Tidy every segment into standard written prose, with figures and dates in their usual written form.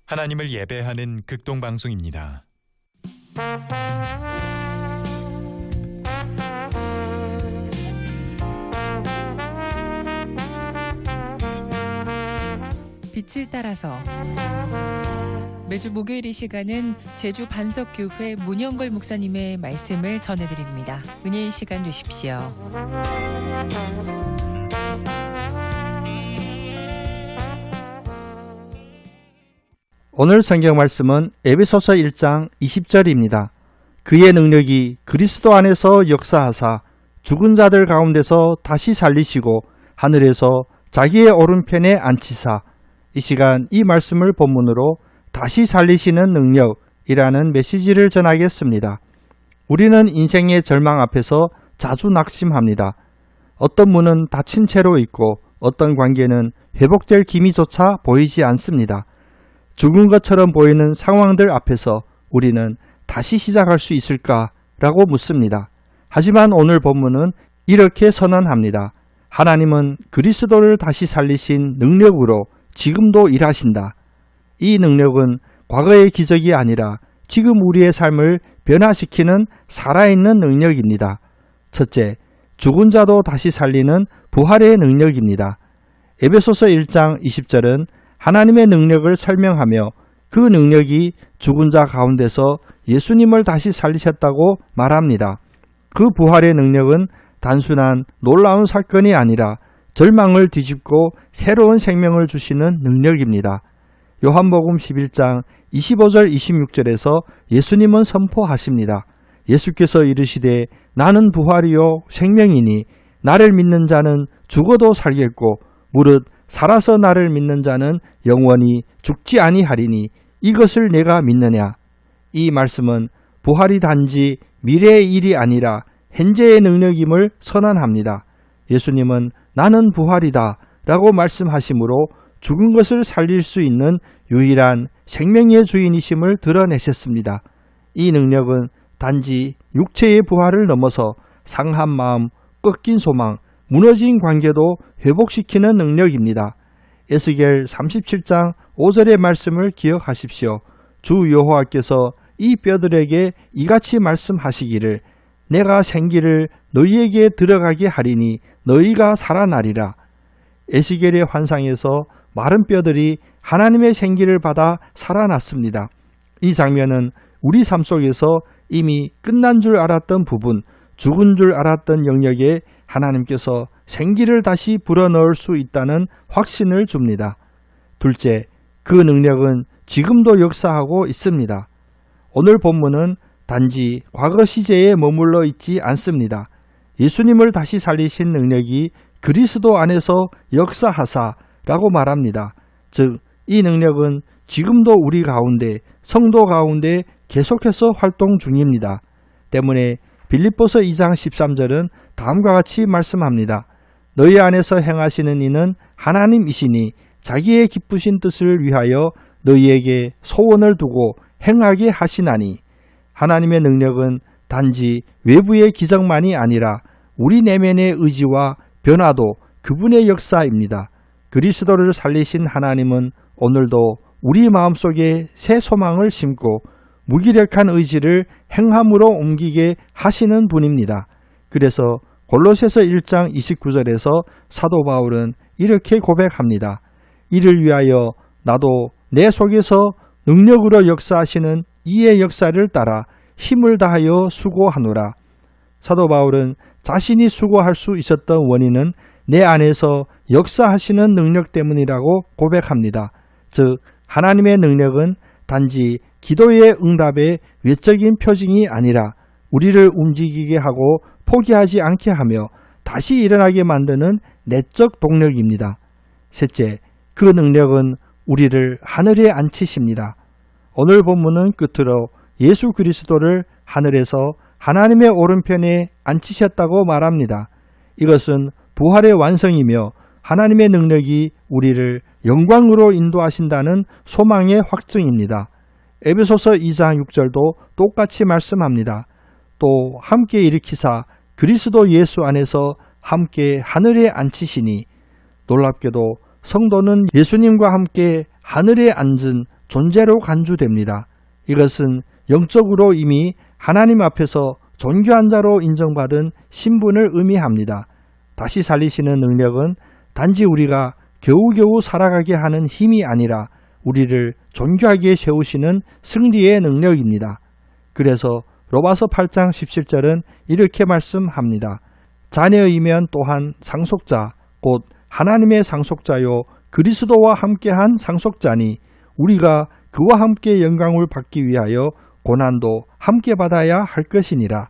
하나님을 예배하는 극동방송입니다. 빛을 따라서 매주 목요일 이 시간은 제주 반석교회 문영걸 목사님의 말씀을 전해드립니다. 은혜의 시간 되십시오. 오늘 성경 말씀은 에베소서 1장 20절입니다. 그의 능력이 그리스도 안에서 역사하사 죽은 자들 가운데서 다시 살리시고 하늘에서 자기의 오른편에 앉히사. 이 시간 이 말씀을 본문으로 다시 살리시는 능력이라는 메시지를 전하겠습니다. 우리는 인생의 절망 앞에서 자주 낙심합니다. 어떤 문은 닫힌 채로 있고 어떤 관계는 회복될 기미조차 보이지 않습니다. 죽은 것처럼 보이는 상황들 앞에서 우리는 다시 시작할 수 있을까라고 묻습니다. 하지만 오늘 본문은 이렇게 선언합니다. 하나님은 그리스도를 다시 살리신 능력으로 지금도 일하신다. 이 능력은 과거의 기적이 아니라 지금 우리의 삶을 변화시키는 살아있는 능력입니다. 첫째, 죽은 자도 다시 살리는 부활의 능력입니다. 에베소서 1장 20절은 하나님의 능력을 설명하며 그 능력이 죽은 자 가운데서 예수님을 다시 살리셨다고 말합니다. 그 부활의 능력은 단순한 놀라운 사건이 아니라 절망을 뒤집고 새로운 생명을 주시는 능력입니다. 요한복음 11장 25절 26절에서 예수님은 선포하십니다. 예수께서 이르시되 나는 부활이요 생명이니 나를 믿는 자는 죽어도 살겠고 무릇 살아서 나를 믿는 자는 영원히 죽지 아니하리니 이것을 내가 믿느냐. 이 말씀은 부활이 단지 미래의 일이 아니라 현재의 능력임을 선언합니다. 예수님은 나는 부활이다 라고 말씀하시므로 죽은 것을 살릴 수 있는 유일한 생명의 주인이심을 드러내셨습니다. 이 능력은 단지 육체의 부활을 넘어서 상한 마음, 꺾인 소망, 무너진 관계도 회복시키는 능력입니다. 에스겔 37장 5절의 말씀을 기억하십시오. 주 여호와께서 이 뼈들에게 이같이 말씀하시기를 내가 생기를 너희에게 들어가게 하리니 너희가 살아나리라. 에스겔의 환상에서 마른 뼈들이 하나님의 생기를 받아 살아났습니다. 이 장면은 우리 삶 속에서 이미 끝난 줄 알았던 부분, 죽은 줄 알았던 영역에 하나님께서 생기를 다시 불어넣을 수 있다는 확신을 줍니다. 둘째, 그 능력은 지금도 역사하고 있습니다. 오늘 본문은 단지 과거 시제에 머물러 있지 않습니다. 예수님을 다시 살리신 능력이 그리스도 안에서 역사하사라고 말합니다. 즉, 이 능력은 지금도 우리 가운데, 성도 가운데 계속해서 활동 중입니다. 때문에 빌립보서 2장 13절은 다음과 같이 말씀합니다. 너희 안에서 행하시는 이는 하나님이시니 자기의 기쁘신 뜻을 위하여 너희에게 소원을 두고 행하게 하시나니. 하나님의 능력은 단지 외부의 기적만이 아니라 우리 내면의 의지와 변화도 그분의 역사입니다. 그리스도를 살리신 하나님은 오늘도 우리 마음속에 새 소망을 심고 무기력한 의지를 행함으로 옮기게 하시는 분입니다. 그래서 골로새서 1장 29절에서 사도 바울은 이렇게 고백합니다. 이를 위하여 나도 내 속에서 능력으로 역사하시는 이의 역사를 따라 힘을 다하여 수고하노라. 사도 바울은 자신이 수고할 수 있었던 원인은 내 안에서 역사하시는 능력 때문이라고 고백합니다. 즉, 하나님의 능력은 단지 기도의 응답의 외적인 표징이 아니라 우리를 움직이게 하고 포기하지 않게 하며 다시 일어나게 만드는 내적 동력입니다. 셋째, 그 능력은 우리를 하늘에 앉히십니다. 오늘 본문은 끝으로 예수 그리스도를 하늘에서 하나님의 오른편에 앉히셨다고 말합니다. 이것은 부활의 완성이며 하나님의 능력이 우리를 영광으로 인도하신다는 소망의 확증입니다. 에베소서 2장 6절도 똑같이 말씀합니다. 또 함께 일으키사 그리스도 예수 안에서 함께 하늘에 앉히시니. 놀랍게도 성도는 예수님과 함께 하늘에 앉은 존재로 간주됩니다. 이것은 영적으로 이미 하나님 앞에서 존귀한 자로 인정받은 신분을 의미합니다. 다시 살리시는 능력은 단지 우리가 겨우겨우 살아가게 하는 힘이 아니라 우리를 존귀하게 세우시는 승리의 능력입니다. 그래서 로마서 8장 17절은 이렇게 말씀합니다. 자녀이면 또한 상속자 곧 하나님의 상속자요 그리스도와 함께한 상속자니 우리가 그와 함께 영광을 받기 위하여 고난도 함께 받아야 할 것이니라.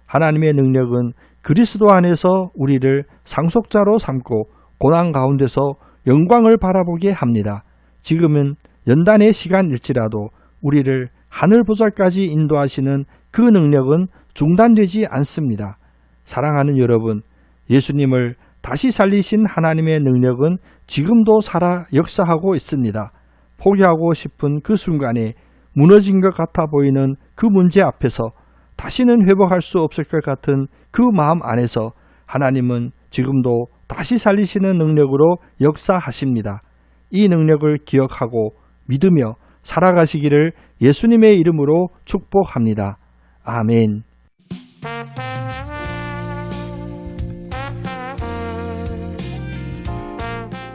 하나님의 능력은 그리스도 안에서 우리를 상속자로 삼고 고난 가운데서 영광을 바라보게 합니다. 지금은 연단의 시간일지라도 우리를 하늘 보좌까지 인도하시는 그 능력은 중단되지 않습니다. 사랑하는 여러분, 예수님을 다시 살리신 하나님의 능력은 지금도 살아 역사하고 있습니다. 포기하고 싶은 그 순간에 무너진 것 같아 보이는 그 문제 앞에서 다시는 회복할 수 없을 것 같은 그 마음 안에서 하나님은 지금도 다시 살리시는 능력으로 역사하십니다. 이 능력을 기억하고 믿으며 살아가시기를 예수님의 이름으로 축복합니다. 아멘.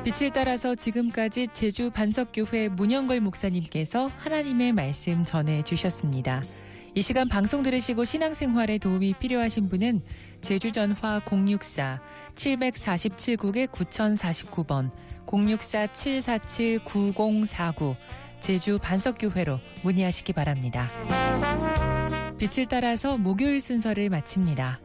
빛을 따라서 지금까지 제주 반석교회 문영걸 목사님께서 하나님의 말씀 전해주셨습니다. 이 시간 방송 들으시고 신앙생활에 도움이 필요하신 분은 제주전화 064-747국에 9049번 064-747-9049 제주 반석교회로 문의하시기 바랍니다. 빛을 따라서 목요일 순서를 마칩니다.